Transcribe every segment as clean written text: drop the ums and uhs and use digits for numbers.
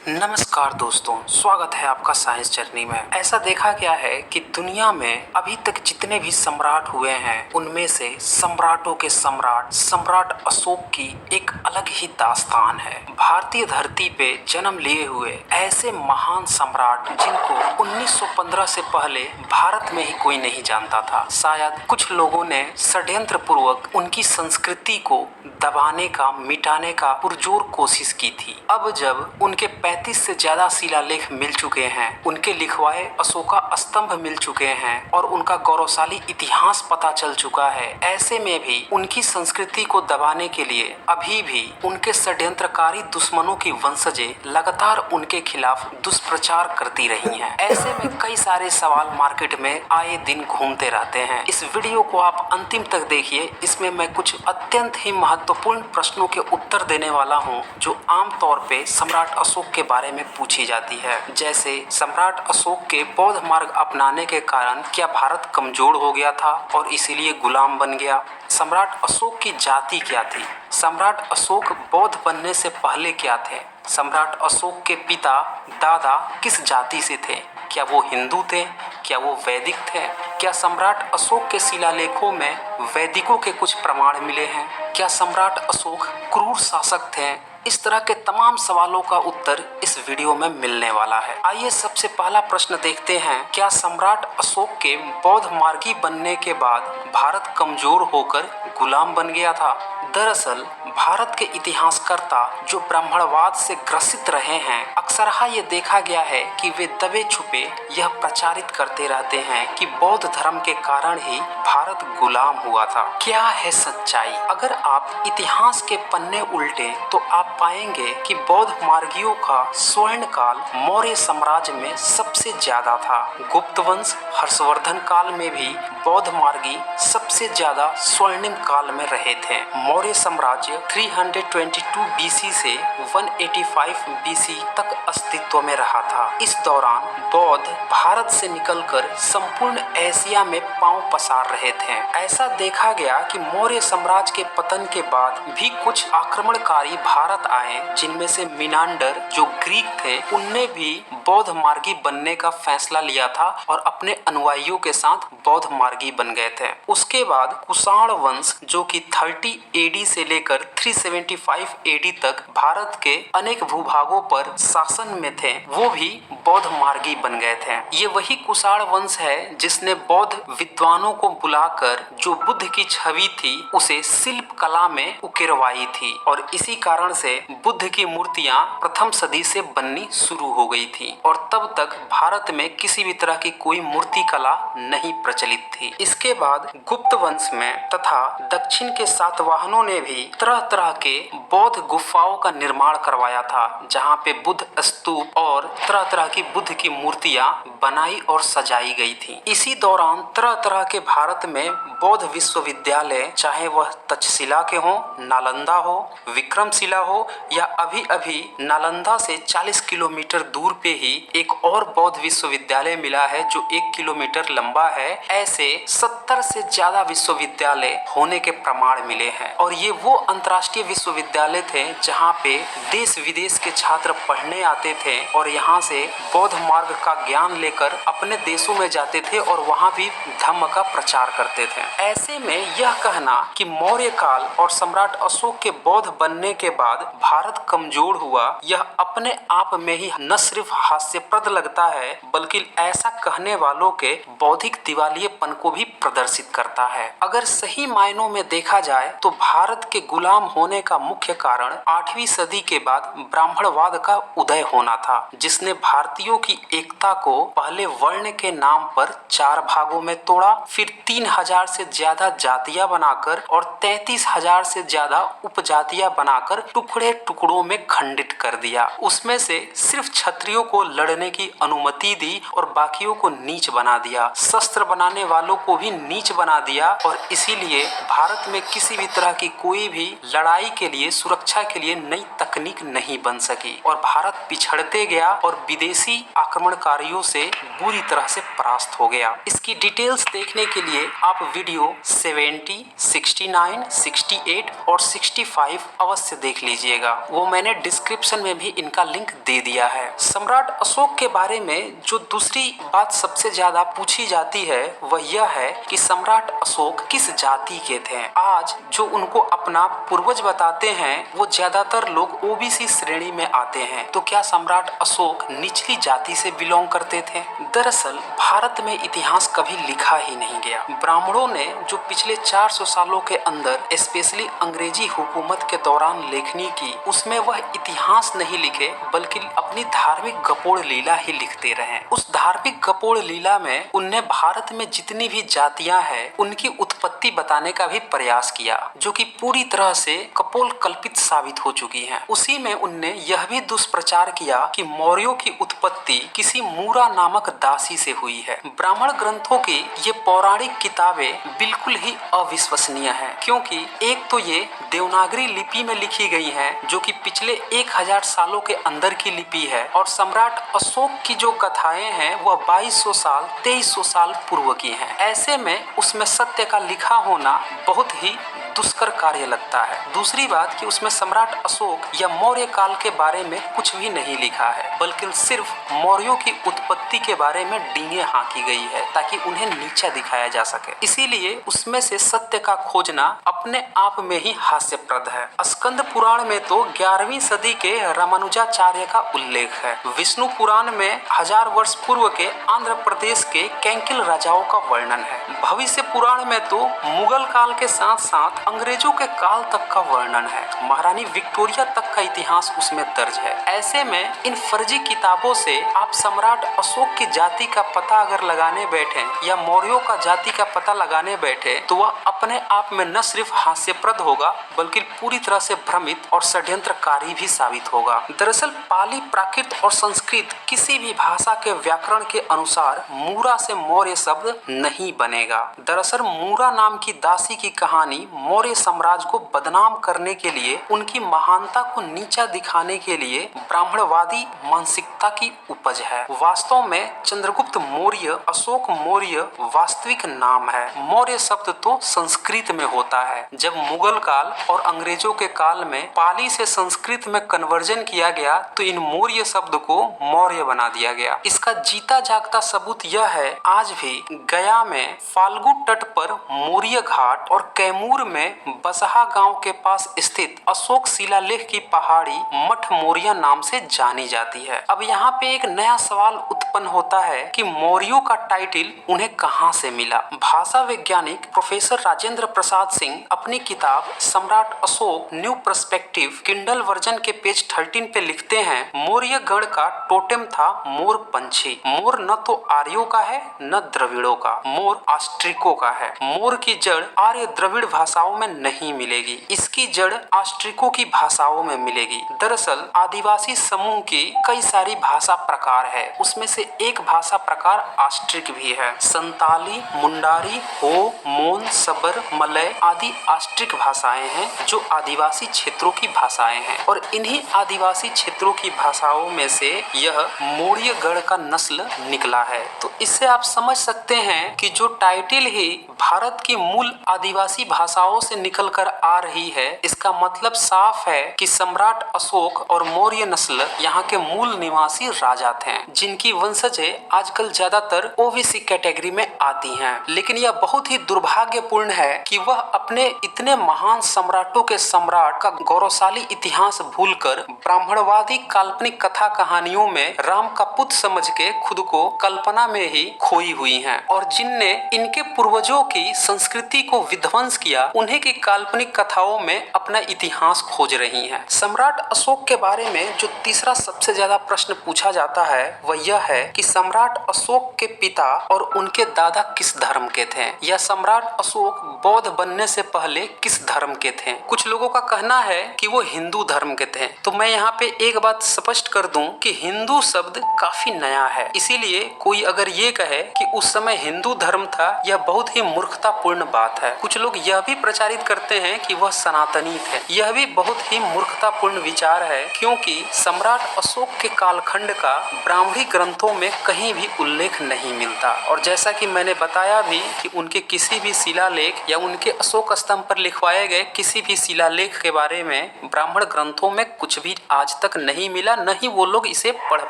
नमस्कार दोस्तों, स्वागत है आपका साइंस जर्नी में। ऐसा देखा गया है कि दुनिया में अभी तक जितने भी सम्राट हुए हैं उनमें से सम्राटों के सम्राट अशोक की एक अलग ही दास्तान है। भारतीय धरती पे जन्म लिए हुए ऐसे महान सम्राट जिनको 1915 से पहले भारत में ही कोई नहीं जानता था। शायद कुछ लोगों ने षड्यंत्र पूर्वक उनकी संस्कृति को दबाने का, मिटाने का पुरजोर कोशिश की थी। अब जब उनके 35 से ज्यादा शिलालेख मिल चुके हैं, उनके लिखवाए अशोका स्तंभ मिल चुके हैं और उनका गौरवशाली इतिहास पता चल चुका है, ऐसे में भी उनकी संस्कृति को दबाने के लिए अभी भी उनके षड्यंत्रकारी दुश्मनों की वंशजें लगातार उनके खिलाफ दुष्प्रचार करती रही हैं। ऐसे में कई सारे सवाल मार्केट में आए दिन घूमते रहते हैं। इस वीडियो को आप अंतिम तक देखिए। इसमें मैं कुछ अत्यंत ही महत्वपूर्ण प्रश्नों के उत्तर देने वाला हूँ जो आमतौर पे सम्राट अशोक के बारे में पूछी जाती है। जैसे सम्राट अशोक के बौद्ध मार्ग अपनाने के कारण क्या भारत कमजोर हो गया था और इसीलिए गुलाम बन गया? सम्राट अशोक की जाति क्या थी? सम्राट अशोक बौद्ध बनने से पहले क्या थे? सम्राट अशोक के पिता दादा किस जाति से थे? क्या वो हिंदू थे? क्या वो वैदिक थे? क्या सम्राट अशोक के शिलालेखों में वैदिकों के कुछ प्रमाण मिले हैं? क्या सम्राट अशोक क्रूर शासक थे? इस तरह के तमाम सवालों का उत्तर इस वीडियो में मिलने वाला है। आइए सबसे पहला प्रश्न देखते हैं, क्या सम्राट अशोक के बौद्ध मार्गी बनने के बाद भारत कमजोर होकर गुलाम बन गया था? दरअसल भारत के इतिहासकर्ता जो ब्राह्मणवाद से ग्रसित रहे हैं, अक्सरहा ये देखा गया है कि वे दबे छुपे यह प्रचारित करते रहते हैं कि बौद्ध धर्म के कारण ही भारत गुलाम हुआ था। क्या है सच्चाई? अगर आप इतिहास के पन्ने उल्टे तो आप पाएंगे कि बौद्ध मार्गियों का स्वर्ण काल मौर्य साम्राज्य में सबसे ज्यादा था। गुप्त वंश हर्षवर्धन काल में भी बौद्ध मार्गी सबसे ज्यादा स्वर्णिम काल में रहे थे। मौर्य साम्राज्य 322 बीसी से 185 बीसी तक अस्तित्व में रहा था। इस दौरान बौद्ध भारत से निकलकर संपूर्ण एशिया में पांव पसार रहे थे। ऐसा देखा गया कि मौर्य साम्राज्य के पतन के बाद भी कुछ आक्रमणकारी भारत आए, जिनमें से मिनांडर जो ग्रीक थे, उनने भी बौद्ध मार्गी बनने का फैसला लिया था और अपने अनुयायियों के साथ बौद्ध मार्गी बन गए थे। उसके बाद कुषाण वंश जो कि 30 एडी से लेकर 375 एडी तक भारत के अनेक भूभागों पर शासन में थे, वो भी बौद्ध मार्गी बन गए थे। ये वही कुषाण वंश है जिसने बौद्ध विद्वानों को बुलाकर जो बुद्ध की छवि थी उसे शिल्प कला में उकेरवाई थी और इसी कारण से बुद्ध की मूर्तियां प्रथम सदी से बननी शुरू हो गई थी और तब तक भारत में किसी भी तरह की कोई मूर्ति कला नहीं प्रचलित थी। इसके बाद गुप्त वंश में तथा दक्षिण के सातवाहनों ने भी तरह तरह के बौद्ध गुफाओं का निर्माण करवाया था, जहाँ पे बुद्ध स्तूप और तरह तरह की बुद्ध की मूर्तियां बनाई और सजाई गई थी। इसी दौरान तरह तरह के भारत में बौद्ध विश्वविद्यालय, चाहे वह तक्षशिला के हो, नालंदा हो, विक्रमशिला हो या अभी अभी नालंदा से 40 किलोमीटर दूर पे ही एक और बौद्ध विश्वविद्यालय मिला है जो 1 किलोमीटर लंबा है। ऐसे 70 से ज्यादा विश्वविद्यालय होने के प्रमाण मिले हैं और ये वो अंतर्राष्ट्रीय विश्वविद्यालय थे जहाँ पे देश विदेश के छात्र पढ़ने आते थे और यहाँ से बौद्ध मार्ग का ज्ञान लेकर अपने देशों में जाते थे और वहाँ भी धम्म का प्रचार करते थे। ऐसे में यह कहना कि मौर्य काल और सम्राट अशोक के बौद्ध बनने के बाद भारत कमजोर हुआ, यह अपने आप में ही न सिर्फ हास्यप्रद लगता है बल्कि ऐसा कहने वालों के बौद्धिक दिवालियेपन को भी प्रदर्शित करता है। अगर सही मायनों में देखा जाए तो भारत के गुलाम होने का मुख्य कारण 8वीं सदी के बाद ब्राह्मणवाद का उदय होना था, जिसने भारतीयों की एकता को पहले वर्ण के नाम पर 4 भागों में तोड़ा, फिर 3000 से ज्यादा जातियां बनाकर और 33,000 से ज्यादा उपजातियां बनाकर टुकड़े टुकड़ों में खंडित कर दिया। उसमें से सिर्फ क्षत्रियों को लड़ने की अनुमति दी और बाकियों को नीच बना दिया। शस्त्र बनाने वालों को भी नीच बना दिया और इसीलिए भारत में किसी भी तरह की कोई भी लड़ाई के लिए, सुरक्षा के लिए नई तकनीक नहीं बन सकी और भारत पिछड़ते गया और विदेशी आक्रमणकारियों से बुरी तरह से परास्त हो गया। इसकी डिटेल्स देखने के लिए आप वीडियो 70, 69, 68 और 65 अवश्य देख लीजिएगा। वो मैंने डिस्क्रिप्शन में भी इनका लिंक दे दिया है। सम्राट अशोक के बारे में जो दूसरी बात सबसे ज्यादा पूछी जाती है वह यह है कि सम्राट अशोक किस जाति के थे। आज जो उनको अपना पूर्वज बताते हैं वो ज्यादातर लोग ओबीसी श्रेणी में आते हैं। तो क्या सम्राट अशोक निचली जाति से बिलोंग करते थे? दरअसल भारत में इतिहास कभी लिखा ही नहीं गया। ब्राह्मणों ने जो पिछले 400 सालों के अंदर स्पेशली अंग्रेजी हुकूमत के दौरान लेखनी की, उसमें वह इतिहास नहीं लिखे बल्कि अपनी धार्मिक गपोड़ लीला ही लिखते रहे। उस धार्मिक गपोड़ लीला में उनने भारत में जितनी भी जातियां हैं उनकी उत्पत्ति बताने का भी प्रयास किया, जो कि पूरी तरह से कपोल कल्पित साबित हो चुकी हैं। उसी में उनने यह भी दुष्प्रचार किया कि मौर्यों की उत्पत्ति किसी मूरा नामक दासी से हुई है। ब्राह्मण ग्रंथों की ये पौराणिक किताबें बिल्कुल ही अविश्वसनीय हैं, क्योंकि एक तो ये देवनागरी लिपि में लिखी गई हैं, जो कि पिछले 1000 सालों के अंदर की लिपि है, और सम्राट अशोक की जो कथाएं हैं वह 2200 साल 2300 साल पूर्व की हैं। ऐसे में उसमें सत्य का लिखा होना बहुत ही दुष्कर कार्य लगता है। दूसरी बात कि उसमें सम्राट अशोक या मौर्य काल के बारे में कुछ भी नहीं लिखा है, बल्कि सिर्फ मौर्यों की उत्पत्ति के बारे में डींगे हाँकी गई है ताकि उन्हें नीचा दिखाया जा सके। इसीलिए उसमें से सत्य का खोजना अपने आप में ही हास्यप्रद है। स्कंद पुराण में तो 11वीं सदी के रामानुजाचार्य का उल्लेख है। विष्णु पुराण में 1000 वर्ष पूर्व के आंध्र प्रदेश के कैंकिल राजाओं का वर्णन है। भविष्य पुराण में तो मुगल काल के साथ साथ अंग्रेजों के काल तक का वर्णन है। महारानी विक्टोरिया तक का इतिहास उसमें दर्ज है। ऐसे में इन फर्जी किताबों से आप सम्राट अशोक की जाति का पता अगर लगाने बैठे या मौर्यों का जाति का पता लगाने बैठे तो वह अपने आप में न सिर्फ हास्यप्रद होगा बल्कि पूरी तरह से भ्रमित और षड्यंत्रकारी भी साबित होगा। दरअसल पाली, प्राकृत और संस्कृत किसी भी भाषा के व्याकरण के अनुसार मूरा से मौर्य शब्द नहीं बनेगा। दरअसल मूरा नाम की दासी की कहानी मौर्य साम्राज्य को बदनाम करने के लिए, उनकी महानता को नीचा दिखाने के लिए ब्राह्मणवादी मानसिकता की उपज है। वास्तव में चंद्रगुप्त मौर्य, अशोक मौर्य वास्तविक नाम है। मौर्य शब्द तो संस्कृत में होता है। जब मुगल काल और अंग्रेजों के काल में पाली से संस्कृत में कन्वर्जन किया गया तो इन मौर्य शब्द को मौर्य बना दिया गया। इसका जीता जागता सबूत यह है, आज भी गया में फाल्गु तट पर मौर्य घाट और कैमूर में बसहा गांव के पास स्थित अशोक शिलालेख की पहाड़ी मठ मौर्य नाम से जानी जाती है। अब यहाँ पे एक नया सवाल उत्पन्न होता है कि मौर्यों का टाइटल उन्हें कहाँ से मिला। भाषा वैज्ञानिक प्रोफेसर राजेंद्र प्रसाद सिंह अपनी किताब सम्राट Ashok new perspective Kindle version के पेज 13 पे लिखते हैं, मौर्य गण का टोटेम था मोर पंछी। मोर न तो आर्यों का है न द्रविड़ों का, मोर ऑस्ट्रिकों का है। मोर की जड़ आर्य द्रविड़ भाषाओं में नहीं मिलेगी, इसकी जड़ ऑस्ट्रिकों की भाषाओं में मिलेगी। दरअसल आदिवासी समूह की कई सारी भाषा प्रकार है, उसमें से एक भाषा प्रकार ऑस्ट्रिक भी है। संताली, मुंडारी, हो, मोन, सबर, मलय आदि ऑस्ट्रिक भाषाएं हैं जो आदिवासी क्षेत्रों की भाषाएं हैं, और इन्हीं आदिवासी क्षेत्रों की भाषाओं में से यह मौर्य गण का नस्ल निकला है। तो इससे आप समझ सकते हैं कि जो टाइटल ही भारत की मूल आदिवासी भाषाओं से निकलकर आ रही है, इसका मतलब साफ है कि सम्राट अशोक और मौर्य नस्ल यहाँ के मूल निवासी राजा थे, जिनकी वंशजें आजकल ज्यादातर ओबीसी कैटेगरी में आती हैं। लेकिन यह बहुत ही दुर्भाग्यपूर्ण है कि वह अपने इतने महान सम्राटों के सम्राट का गौरवशाली इतिहास भूलकर ब्राह्मणवादी काल्पनिक कथा कहानियों में राम का पुत्र समझ के खुद को कल्पना में ही खोई हुई हैं, और जिनने इनके पूर्वजों की संस्कृति को विध्वंस किया उन्हीं की काल्पनिक कथाओं में अपना इतिहास खोज रही हैं। सम्राट अशोक के बारे में जो तीसरा सबसे ज्यादा प्रश्न पूछा जाता है वह यह है कि सम्राट अशोक के पिता और उनके दादा किस धर्म के थे, या सम्राट अशोक बौद्ध बनने से पहले किस धर्म के थे। कुछ लोगों का कहना है कि वो हिंदू धर्म के थे। तो मैं यहाँ पे एक बात स्पष्ट कर दूं कि हिंदू शब्द काफी नया है, इसीलिए कोई अगर ये कहे कि उस समय हिंदू धर्म था, यह बहुत ही मूर्खतापूर्ण बात है। कुछ लोग यह भी प्रचारित करते हैं कि वह सनातनी थे। यह भी बहुत ही मूर्खतापूर्ण विचार है, क्योंकि सम्राट अशोक के कालखंड का ब्राह्मणी ग्रंथों में कहीं भी उल्लेख नहीं मिलता। और जैसा कि मैंने बताया भी कि उनके किसी भी शिलालेख या उनके अशोक स्तंभ पर लिखवाए गए किसी भी शिलालेख के बारे में ब्राह्मण ग्रंथों में कुछ भी आज तक नहीं मिला, न ही वो लोग इसे पढ़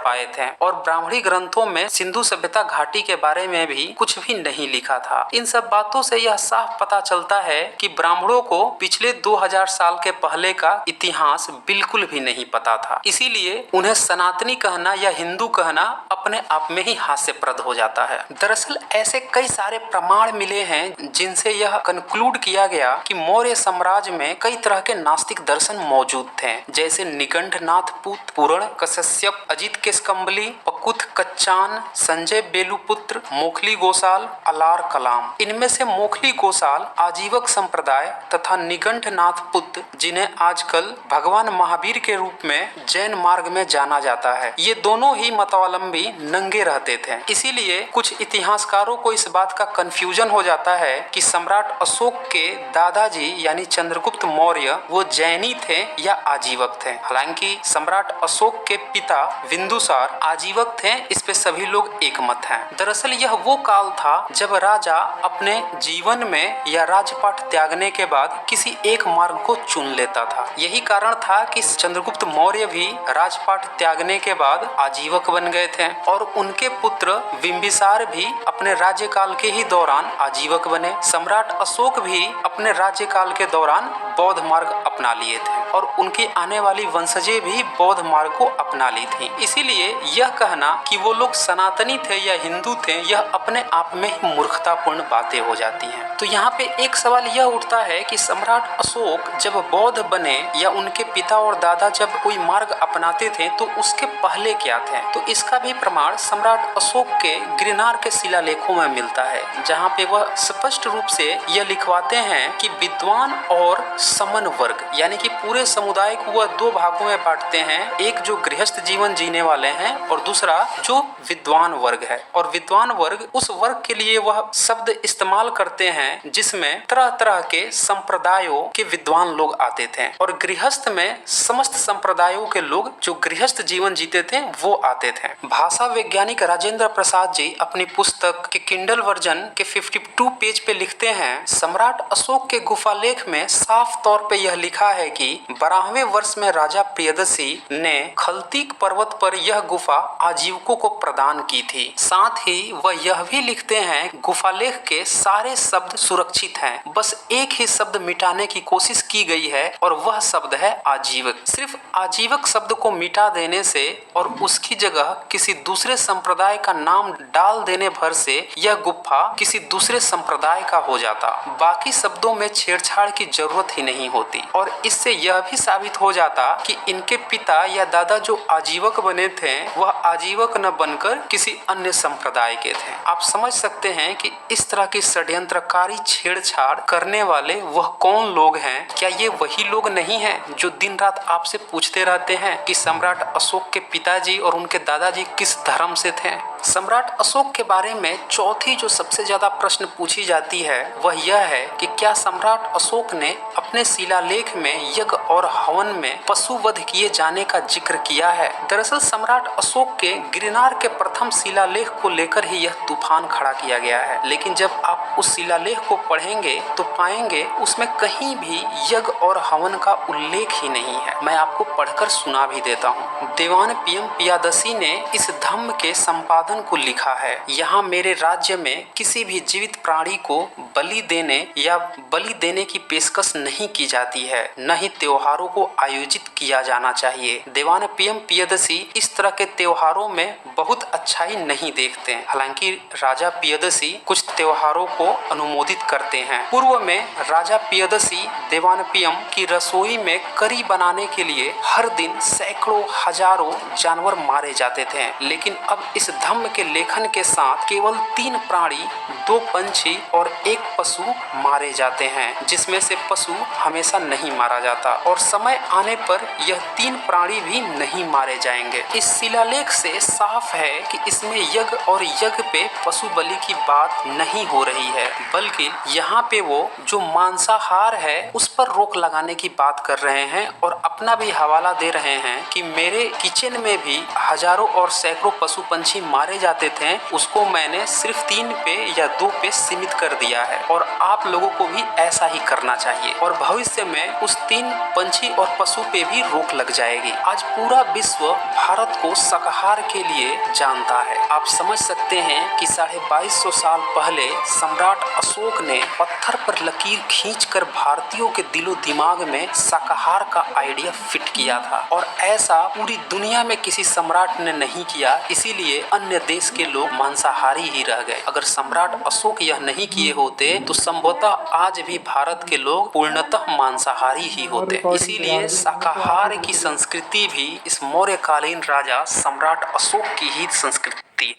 पाए थे। और ब्राह्मणी ग्रंथों में सिंधु सभ्यता घाटी के बारे में भी कुछ भी नहीं लिखा था। इन सब बातों से यह साफ पता चलता है कि ब्राह्मणों को पिछले 2000 साल के पहले का इतिहास बिल्कुल भी नहीं पता था। इसीलिए उन्हें सनातनी कहना या हिंदू कहना अपने आप में ही हास्यप्रद हो जाता है। दरअसल ऐसे कई सारे प्रमाण मिले हैं जिनसे यह कंक्लूड किया गया कि मौर्य साम्राज्य में कई तरह के नास्तिक दर्शन मौजूद थे, जैसे निगंधनाथ पुराण, कश्यप, अजित केशकम्बली, पकुथ कच्चान, संजय बेलुपुत्र, मोखली गोसाल, अलार कलाम। इनमें से मोखली गोसाल आजीवक संप्रदाय तथा निगंधनाथ पुत्र, जिन्हें आजकल भगवान महावीर के रूप में जैन मार्ग में जाना जाता है, ये दोनों ही मतावलंबी नंगे रहते थे। इसीलिए कुछ इतिहासकारों को इस बात का कंफ्यूजन हो जाता है कि सम्राट अशोक के दादाजी यानी चंद्रगुप्त मौर्य वो जैनी थे या आजीवक थे। हालांकि सम्राट अशोक के पिता बिंदुसार आजीवक थे, इस पे सभी लोग एकमत हैं। दरअसल यह वो काल था जब राजा अपने जीवन में या राजपाट त्यागने के बाद किसी एक मार्ग को चुन लेता था। यही कारण था कि चंद्रगुप्त मौर्य भी राजपाट त्यागने के बाद आजीवक बन गए थे और उनके पुत्र बिंबिसार भी अपने राज्यकाल के ही दौरान आजीवक बने। सम्राट अशोक भी अपने राज्यकाल के दौरान बौद्ध मार्ग अपना लिए थे और उनकी आने वाली वंशजें भी बौद्ध मार्ग को अपना ली थी। इसीलिए यह कहना कि वो लोग सनातनी थे या हिंदू थे, यह अपने आप में ही मूर्खतापूर्ण बातें हो जाती हैं। तो यहाँ पे एक सवाल यह उठता है कि सम्राट अशोक जब बौद्ध बने या उनके पिता और दादा जब कोई मार्ग अपनाते थे तो उसके पहले क्या थे? तो इसका भी प्रमाण सम्राट अशोक के गिरनार के शिलालेखों में मिलता है, जहाँ पे वह स्पष्ट रूप से यह लिखवाते हैं कि विद्वान और समन वर्ग यानी कि पूरे समुदाय को वह दो भागों में बांटते हैं, एक जो गृहस्थ जीवन जीने वाले हैं और दूसरा जो विद्वान वर्ग है। और विद्वान वर्ग उस वर्ग के लिए वह शब्द इस्तेमाल करते हैं जिसमें तरह तरह के संप्रदायों के विद्वान लोग आते थे और गृहस्थ में समस्त संप्रदायों के लोग जो गृहस्थ जीवन जीते थे वो आते थे। भाषा वैज्ञानिक राजेंद्र प्रसाद जी अपनी पुस्तक के किंडल वर्जन के 52 पेज पे लिखते हैं, सम्राट अशोक के गुफालेख में साफ तौर पे यह लिखा है कि 12वें वर्ष में राजा प्रियदर्शी ने खलतीक पर्वत पर यह गुफा आजीवकों को प्रदान की थी। साथ ही वह यह भी लिखते हैं गुफालेख के सारे शब्द सुरक्षित हैं, बस एक ही शब्द मिटाने की कोशिश की गई है और वह शब्द है आजीवक। सिर्फ आजीवक शब्द को मिटा देने से और उसकी जगह किसी दूसरे संप्रदाय का नाम डाल देने भर से यह गुफा किसी दूसरे संप्रदाय का हो जाता, बाकी शब्दों में छेड़छाड़ की जरूरत ही नहीं होती। और इससे यह भी साबित हो जाता कि इनके पिता या दादा जो आजीवक बने थे वह आजीवक न बनकर किसी अन्य संप्रदाय के थे। आप समझ सकते हैं कि इस तरह की षड्यंत्रकारी छेड़छाड़ करने वाले वह कौन लोग हैं? क्या ये वही लोग नहीं हैं जो दिन रात आपसे पूछते रहते हैं कि सम्राट अशोक के पिताजी और उनके दादाजी किस धर्म से थे? सम्राट अशोक के बारे में चौथी जो सबसे ज्यादा प्रश्न पूछी जाती है वह यह है कि क्या सम्राट अशोक ने अपने शिलालेख में यज्ञ और हवन में पशु वध किए जाने का जिक्र किया है? दरअसल सम्राट अशोक के गिरनार के प्रथम शिलालेख को लेकर ही यह तूफान खड़ा किया गया है, लेकिन जब आप उस शिलालेख को पढ़ेंगे तो पाएंगे उसमें कहीं भी यज्ञ और हवन का उल्लेख ही नहीं है। मैं आपको पढ़कर सुना भी देता हूँ। दीवान पीएम पियादसी ने इस धम्म के संपादन को लिखा है, यहाँ मेरे राज्य में किसी भी जीवित प्राणी को बलि देने या बलि देने की पेशकश नहीं की जाती है, न ही त्योहारों को आयोजित किया जाना चाहिए। दीवान पीएम पियादसी इस तरह के त्योहारों में बहुत अच्छाई नहीं देखते। हालांकि राजा पियादसी कुछ त्योहारों को अनुमोदित करते हैं। पूर्व में राजा पियादसी दीवान पीएम की रसोई में करी बनाने के लिए हर दिन सैकड़ों हजारों जानवर मारे जाते थे, लेकिन अब इस धम्म धर्म के लेखन के साथ केवल 3 प्राणी, 2 पंछी और 1 पशु मारे जाते हैं, जिसमें से पशु हमेशा नहीं मारा जाता और समय आने पर यह 3 प्राणी भी नहीं मारे जाएंगे। इस शिलालेख से साफ है कि इसमें यज्ञ और यज्ञ पे पशु बलि की बात नहीं हो रही है, बल्कि यहाँ पे वो जो मांसाहार है उस पर रोक लगाने की बात कर रहे हैं और अपना भी हवाला दे रहे हैं कि मेरे किचन में भी हजारों और सैकड़ों पशु पंछी मारे जाते थे, उसको मैंने सिर्फ 3 पे या 2 पे सीमित कर दिया है और आप लोगों को भी ऐसा ही करना चाहिए और भविष्य में उस 3 पंछी और पशु पे भी रोक लग जाएगी। आज पूरा विश्व भारत को शाकाहार के लिए जानता है। आप समझ सकते हैं कि 2250 साल पहले सम्राट अशोक ने पत्थर पर लकीर खींचकर भारतीयों के दिलो दिमाग में शाकाहार का आइडिया फिट किया था और ऐसा पूरी दुनिया में किसी सम्राट ने नहीं किया, इसीलिए अन्य देश के लोग मांसाहारी ही रह गए। अगर सम्राट अशोक यह नहीं किए होते तो संभवतः आज भी भारत के लोग पूर्णतः मांसाहारी ही होते। इसीलिए शाकाहार की संस्कृति भी इस मौर्यकालीन राजा सम्राट अशोक की ही संस्कृति